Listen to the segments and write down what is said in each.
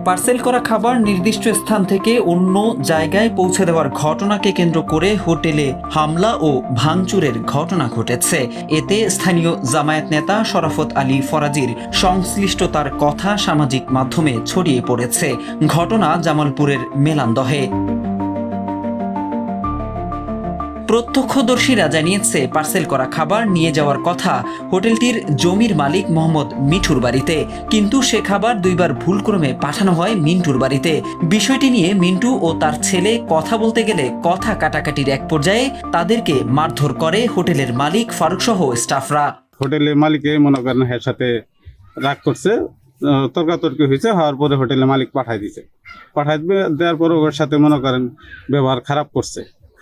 Parcel করা খাবার নির্দিষ্ট স্থান থেকে অন্য জায়গায় পৌঁছে দেওয়ার ঘটনাকে কেন্দ্র করে হোটেলে হামলা ও ভাঙচুরের ঘটনা ঘটেছে। এতে স্থানীয় জামায়াত নেতা শরাফত আলী ফরাজির সংশ্লিষ্টতার কথা সামাজিক মাধ্যমে ছড়িয়ে পড়েছে। ঘটনা জামালপুরের মেলান্দহে। প্রত্যক্ষদর্শীরা জানিয়েছে, পার্সেল করা খাবার নিয়ে যাওয়ার কথা হোটেলটির জমির মালিক মোহাম্মদ মিঠুর বাড়িতে, কিন্তু সে খাবার দুইবার ভুলক্রমে পাঠানো হয় মিন্টুর বাড়িতে। বিষয়টি নিয়ে মিন্টু ও তার ছেলে কথা বলতে গেলে কথা কাটাকাটির এক পর্যায়ে তাদেরকে মারধর করে হোটেলের মালিক ফারুক সহ স্টাফরা। হোটেলের মালিকে মনে করেন এর সাথে রাগ করছে, তর্কাতর্কি হয়েছে, হওয়ার পরে হোটেলের মালিক পাঠাই দেওয়ার পরে ওর সাথে মনে করেন ব্যবহার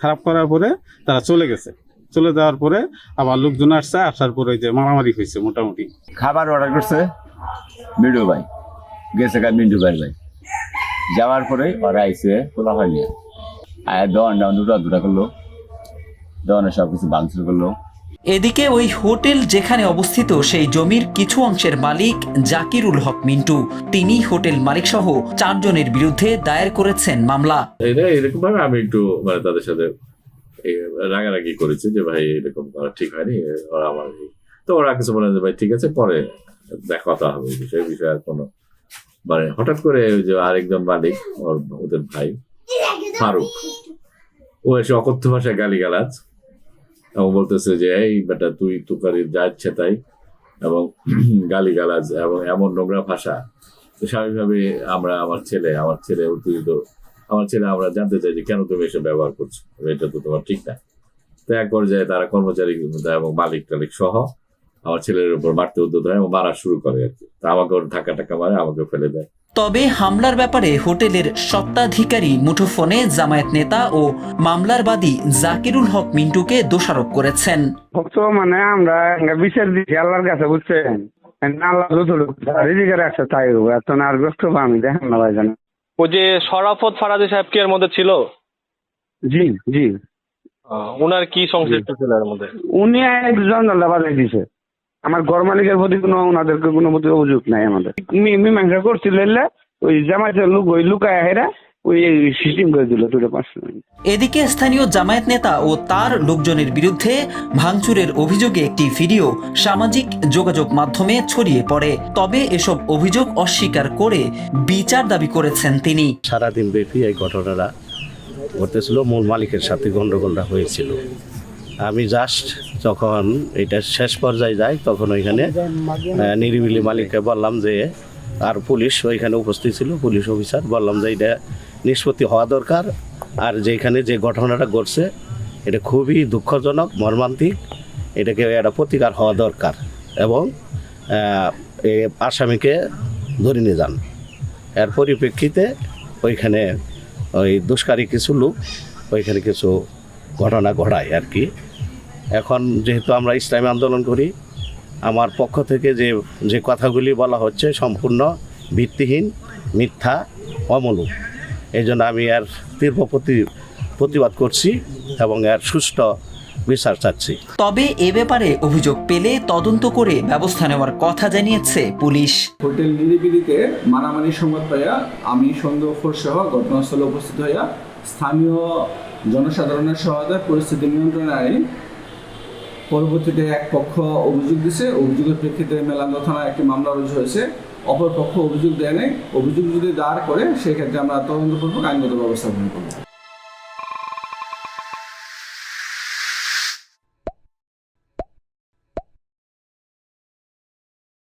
খারাপ করার পরে তারা চলে গেছে। চলে যাওয়ার পরে আবার লোকজন আসার পরে যে মারামারি হয়েছে। মোটামুটি খাবার অর্ডার করছে মিন্টু ভাই, গেছে মিন্টু ভাই যাওয়ার পরে ওরা আইসে তোলা হয়নি, দোকানটা দুটা করলো, দোকানে সব কিছু ভাঙচুর করলো। এদিকে ওই হোটেল যেখানে অবস্থিত সেই জমির কিছু অংশের মালিক জাকিরুল হক মিন্টু, তিনি হোটেল মালিক সহ 4 জনের বিরুদ্ধে দায়ের করেছেন মামলা। এরকম ভাবে আমি একটু তাদের সাথে রাগারাগি করেছি যে ভাই এরকম করা ঠিক হয়নি, ওরা আমার তো ওরা কিছু বলেন যে ভাই ঠিক আছে পরে কথা হবে বিষয়ে আর কোনো হঠাৎ করে যে আরেকজন মালিক ওদের ভাই ফারুক, ও এসে অকথ্য ভাষায় গালিগালাজ এবং বলতেছে যে এই বেটা তুই তুকারি যা ইচ্ছে তাই, এবং গালিগালাজ এবং এমন নোংরা ভাষা। স্বাভাবিকভাবে আমার ছেলে উত্তেজিত, আমরা জানতে চাই যে কেন তুমি এসব ব্যবহার করছো, এটা তো তোমার ঠিক না। তো এক পর্যায়ে তারা কর্মচারী এবং মালিক টালিক সহ আমার ছেলের উপর মারতে উদ্যত হয় এবং মারা শুরু করে আর কি। তা আমাকে ওর ধাক্কা মারে, আমাকে ফেলে দেয়। তবে হামলার ব্যাপারে হোটেলের স্বত্বাধিকারী মুঠোফোনে জামায়াত নেতা ও মামলার বাদী জাকিরুল হক মিন্টুকে দোষারোপ করেছেন। মানে আমরা বিচার দিচ্ছি আল্লাহর কাছে, বুঝছেন, ও যে শরাফত ফারাজি সাহেব কি এর মধ্যে ছিল? জি জি। ওনার কি সংশ্লিষ্ট ছিল এর মধ্যে? উনি একজন বাজাই দিছে। আমার ঘর মালিকের প্রতি ওনাদেরকে কোনো প্রতি অভিযোগ নাই। আমাদের মীমাংসা করছিল ওই জামায়াতের লোক, ওই লুকায় হেরা ওই সিস্টেম করে দিল 2-5 মিনিট। এদিকে স্থানীয় জামায়াত নেতা ও তার লোকজনের বিরুদ্ধে ভাঙচুরের অভিযোগে একটি ভিডিও সামাজিক যোগাযোগ মাধ্যমে ছড়িয়ে পড়ে। তবে এসব অভিযোগ অস্বীকার করে বিচার দাবি করেছেন তিনি। সারাদিন ব্যাপী এই ঘটনাটা ঘটেছিল, মূল মালিকের সাথে গন্ডগোলটা হয়েছিল। আমি জাস্ট যখন এটা শেষ পর্যায়ে যাই তখন ওইখানে নিরিবিলি মালিককে বললাম যে, আর পুলিশ ওইখানে উপস্থিত ছিল, পুলিশ অফিসার, বললাম যে এটা নিষ্পত্তি হওয়া দরকার, আর যেখানে যে ঘটনাটা ঘটছে এটা খুবই দুঃখজনক, মর্মান্তিক, এটাকে একটা প্রতিকার হওয়া দরকার এবং এই আসামিকে ধরে নিয়ে যান। এর পরিপ্রেক্ষিতে ওইখানে ওই দুষ্কারী কিছু লোক ওইখানে কিছু ঘটনা ঘটায় আর কি। এখন যেহেতু আমরা ইসলামী আন্দোলন করি, আমার পক্ষ থেকে যে কথাগুলি বলা হচ্ছে সম্পূর্ণ ভিত্তিহীন, মিথ্যা, অমূলক। এই জন্য আমি এর তীব্র প্রতিবাদ করছি এবং এর সুষ্ঠু বিচার চাচ্ছি। তবে এ ব্যাপারে অভিযোগ পেলে তদন্ত করে ব্যবস্থা নেওয়ার কথা জানিয়েছে পুলিশ। হোটেল নিরিবিলিতে মারামারি সংবাদ পাইয়া আমি সন্দেহফোর সহ ঘটনাস্থলে উপস্থিত হইয়া স্থানীয় জনসাধারণের সহায়তায় পরিস্থিতি নিয়ন্ত্রণে আনি। পরবর্তীতে এক পক্ষ অভিযোগ দিছে, অভিযোগের প্রেক্ষিতে মেলান্দহ থানায় একটি মামলা রুজু হয়েছে। অপর পক্ষ অভিযোগ দেয় নাই। অভিযোগ যদি দাঁড় করে সেক্ষেত্রে আমরা তদন্তপূর্বক আইনগত ব্যবস্থা গ্রহণ করব।